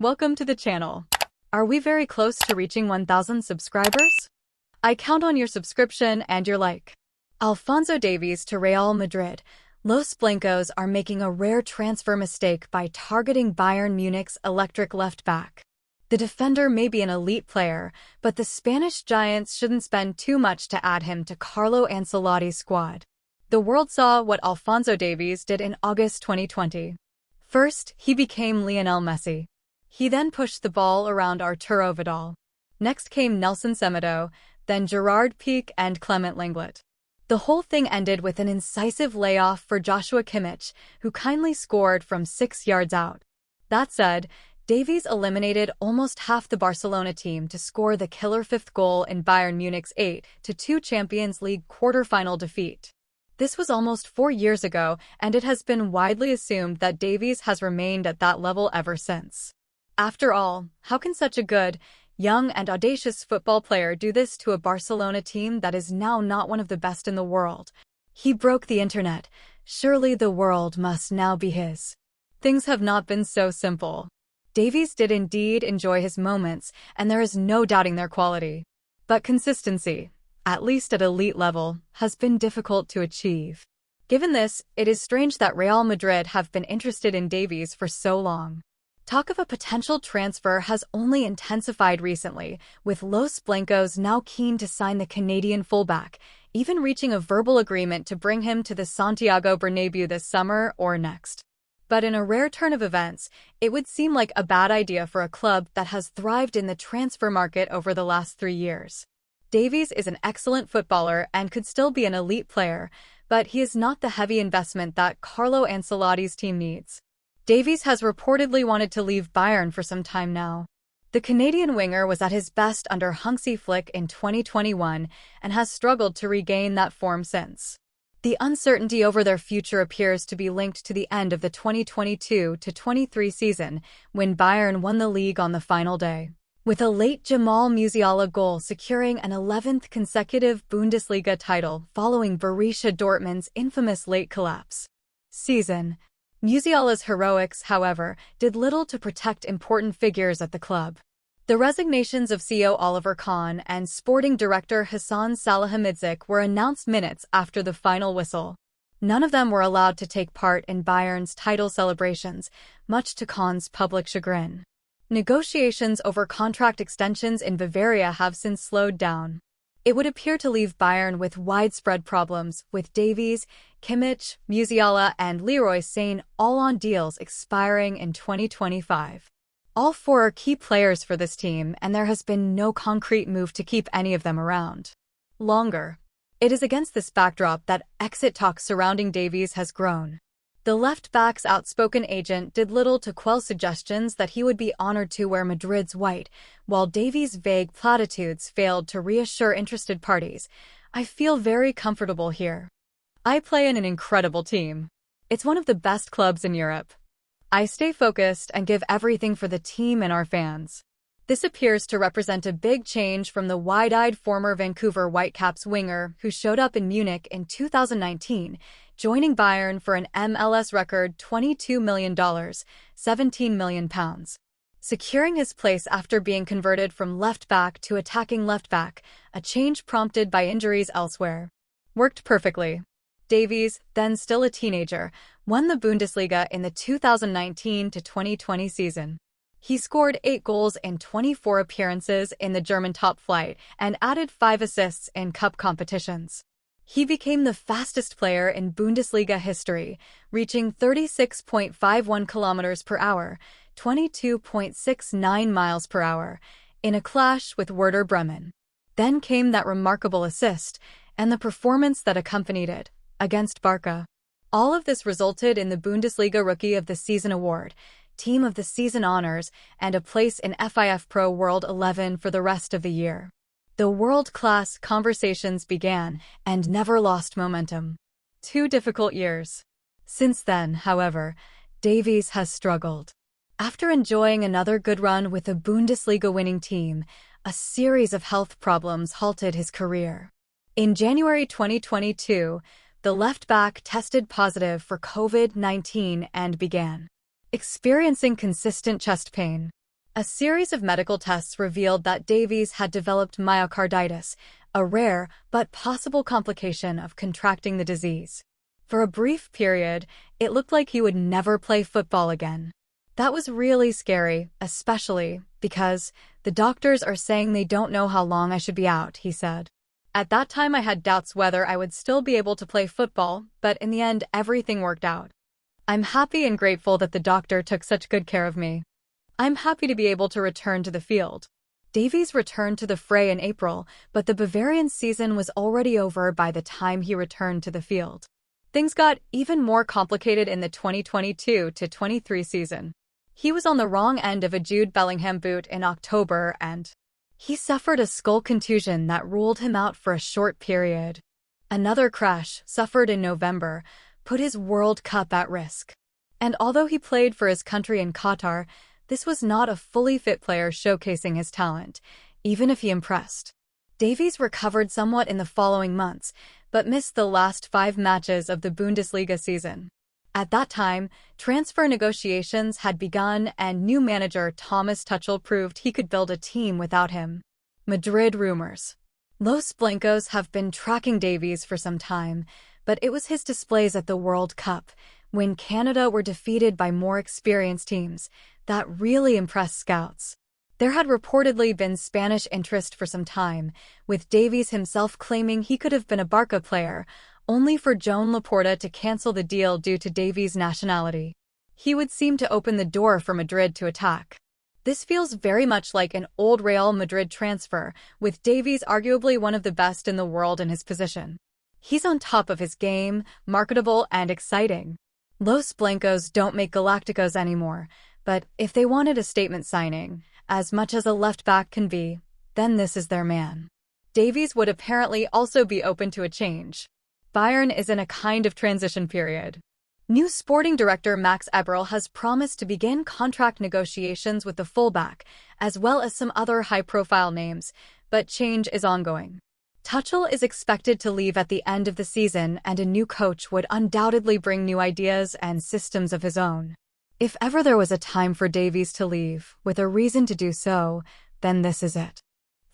Welcome to the channel. Are we very close to reaching 1,000 subscribers? I count on your subscription and your like. Alphonso Davies to Real Madrid. Los Blancos are making a rare transfer mistake by targeting Bayern Munich's electric left-back. The defender may be an elite player, but the Spanish giants shouldn't spend too much to add him to Carlo Ancelotti's squad. The world saw what Alphonso Davies did in August 2020. First, he became Lionel Messi. He then pushed the ball around Arturo Vidal. Next came Nelson Semedo, then Gerard Piqué and Clement Lenglet. The whole thing ended with an incisive layoff for Joshua Kimmich, who kindly scored from 6 yards out. That said, Davies eliminated almost half the Barcelona team to score the killer fifth goal in Bayern Munich's 8-2 Champions League quarter-final defeat. This was almost 4 years ago, and it has been widely assumed that Davies has remained at that level ever since. After all, how can such a good, young and audacious football player do this to a Barcelona team that is now not one of the best in the world? He broke the internet. Surely the world must now be his. Things have not been so simple. Davies did indeed enjoy his moments, and there is no doubting their quality. But consistency, at least at elite level, has been difficult to achieve. Given this, it is strange that Real Madrid have been interested in Davies for so long. Talk of a potential transfer has only intensified recently, with Los Blancos now keen to sign the Canadian fullback, even reaching a verbal agreement to bring him to the Santiago Bernabéu this summer or next. But in a rare turn of events, it would seem like a bad idea for a club that has thrived in the transfer market over the last 3 years. Davies is an excellent footballer and could still be an elite player, but he is not the heavy investment that Carlo Ancelotti's team needs. Davies has reportedly wanted to leave Bayern for some time now. The Canadian winger was at his best under Hansi Flick in 2021 and has struggled to regain that form since. The uncertainty over their future appears to be linked to the end of the 2022-23 season, when Bayern won the league on the final day, with a late Jamal Musiala goal securing an 11th consecutive Bundesliga title following Borussia Dortmund's infamous late collapse season. Musiala's heroics, however, did little to protect important figures at the club. The resignations of CEO Oliver Kahn and sporting director Hassan Salihamidzic were announced minutes after the final whistle. None of them were allowed to take part in Bayern's title celebrations, much to Kahn's public chagrin. Negotiations over contract extensions in Bavaria have since slowed down. It would appear to leave Bayern with widespread problems, with Davies, Kimmich, Musiala, and Leroy Sané all on deals expiring in 2025. All four are key players for this team, and there has been no concrete move to keep any of them around longer. It is against this backdrop that exit talk surrounding Davies has grown. The left-back's outspoken agent did little to quell suggestions that he would be honored to wear Madrid's white, while Davies' vague platitudes failed to reassure interested parties. I feel very comfortable here. I play in an incredible team. It's one of the best clubs in Europe. I stay focused and give everything for the team and our fans. This appears to represent a big change from the wide-eyed former Vancouver Whitecaps winger who showed up in Munich in 2019, joining Bayern for an MLS record $22 million, £17 million. Securing his place after being converted from left-back to attacking left-back, a change prompted by injuries elsewhere. Worked perfectly. Davies, then still a teenager, won the Bundesliga in the 2019-2020 season. He scored 8 goals in 24 appearances in the German top flight and added 5 assists in cup competitions. He became the fastest player in Bundesliga history, reaching 36.51 kilometers per hour, 22.69 miles per hour, in a clash with Werder Bremen. Then came that remarkable assist, and the performance that accompanied it, against Barca. All of this resulted in the Bundesliga Rookie of the Season award, Team of the Season honors, and a place in FIFA Pro World 11 for the rest of the year. The world-class conversations began and never lost momentum. 2 difficult years. Since then, however, Davies has struggled. After enjoying another good run with a Bundesliga-winning team, a series of health problems halted his career. In January 2022, the left-back tested positive for COVID-19 and began experiencing consistent chest pain. A series of medical tests revealed that Davies had developed myocarditis, a rare but possible complication of contracting the disease. For a brief period, it looked like he would never play football again. That was really scary, especially because the doctors are saying they don't know how long I should be out, he said. At that time, I had doubts whether I would still be able to play football, but in the end, everything worked out. I'm happy and grateful that the doctor took such good care of me. I'm happy to be able to return to the field. Davies returned to the fray in April, but the Bavarian season was already over by the time he returned to the field. Things got even more complicated in the 2022-23 season. He was on the wrong end of a Jude Bellingham boot in October and he suffered a skull contusion that ruled him out for a short period. Another crash, suffered in November, put his World Cup at risk. And although he played for his country in Qatar, this was not a fully fit player showcasing his talent, even if he impressed. Davies recovered somewhat in the following months, but missed the last 5 matches of the Bundesliga season. At that time, transfer negotiations had begun and new manager Thomas Tuchel proved he could build a team without him. Madrid rumors. Los Blancos have been tracking Davies for some time, but it was his displays at the World Cup, when Canada were defeated by more experienced teams, that really impressed scouts. There had reportedly been Spanish interest for some time, with Davies himself claiming he could have been a Barca player, only for Joan Laporta to cancel the deal due to Davies' nationality. He would seem to open the door for Madrid to attack. This feels very much like an old Real Madrid transfer, with Davies arguably one of the best in the world in his position. He's on top of his game, marketable and exciting. Los Blancos don't make Galacticos anymore, but if they wanted a statement signing, as much as a left-back can be, then this is their man. Davies would apparently also be open to a change. Bayern is in a kind of transition period. New sporting director Max Eberl has promised to begin contract negotiations with the fullback, as well as some other high-profile names, but change is ongoing. Tuchel is expected to leave at the end of the season, and a new coach would undoubtedly bring new ideas and systems of his own. If ever there was a time for Davies to leave, with a reason to do so, then this is it.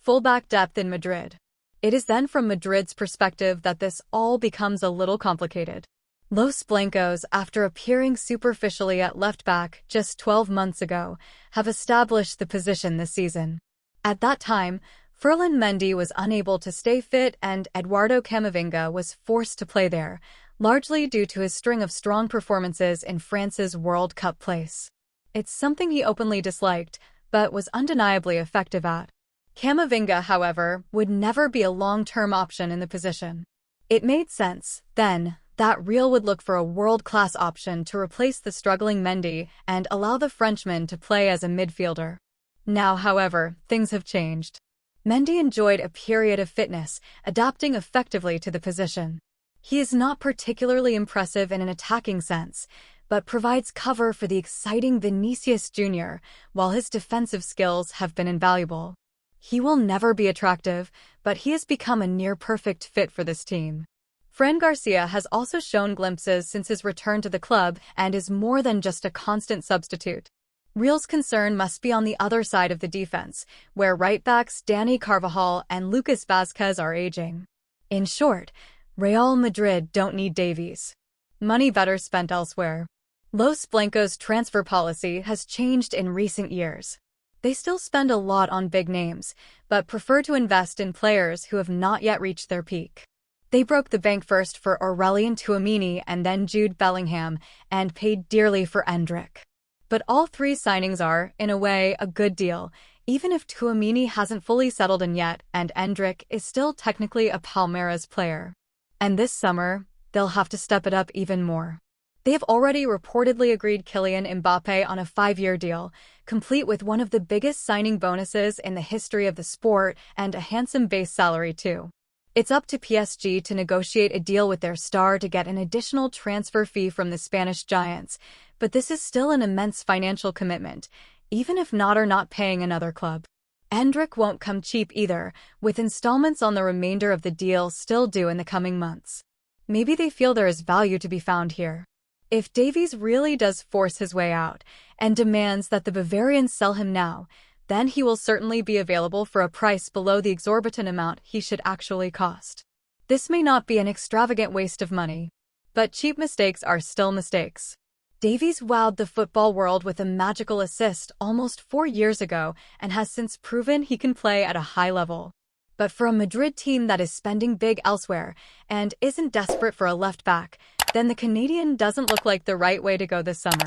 Fullback depth in Madrid. It is then from Madrid's perspective that this all becomes a little complicated. Los Blancos, after appearing superficially at left-back just 12 months ago, have established the position this season. At that time, Ferland Mendy was unable to stay fit and Eduardo Camavinga was forced to play there, largely due to his string of strong performances in France's World Cup place. It's something he openly disliked, but was undeniably effective at. Camavinga, however, would never be a long-term option in the position. It made sense, then, that Real would look for a world-class option to replace the struggling Mendy and allow the Frenchman to play as a midfielder. Now, however, things have changed. Mendy enjoyed a period of fitness, adapting effectively to the position. He is not particularly impressive in an attacking sense, but provides cover for the exciting Vinicius Jr., while his defensive skills have been invaluable. He will never be attractive, but he has become a near-perfect fit for this team. Fran Garcia has also shown glimpses since his return to the club and is more than just a constant substitute. Real's concern must be on the other side of the defense, where right-backs Dani Carvajal and Lucas Vázquez are aging. In short, Real Madrid don't need Davies. Money better spent elsewhere. Los Blancos' transfer policy has changed in recent years. They still spend a lot on big names, but prefer to invest in players who have not yet reached their peak. They broke the bank first for Aurelien Tchouaméni and then Jude Bellingham, and paid dearly for Endrick. But all 3 signings are, in a way, a good deal, even if Tchouaméni hasn't fully settled in yet and Endrick is still technically a Palmeiras player. And this summer, they'll have to step it up even more. They have already reportedly agreed Kylian Mbappé on a 5-year deal, complete with one of the biggest signing bonuses in the history of the sport and a handsome base salary too. It's up to PSG to negotiate a deal with their star to get an additional transfer fee from the Spanish giants, but this is still an immense financial commitment, even if not paying another club. Endrick won't come cheap either, with installments on the remainder of the deal still due in the coming months. Maybe they feel there is value to be found here. If Davies really does force his way out and demands that the Bavarians sell him now, then he will certainly be available for a price below the exorbitant amount he should actually cost. This may not be an extravagant waste of money, but cheap mistakes are still mistakes. Davies wowed the football world with a magical assist almost 4 years ago and has since proven he can play at a high level. But for a Madrid team that is spending big elsewhere and isn't desperate for a left back, then the Canadian doesn't look like the right way to go this summer.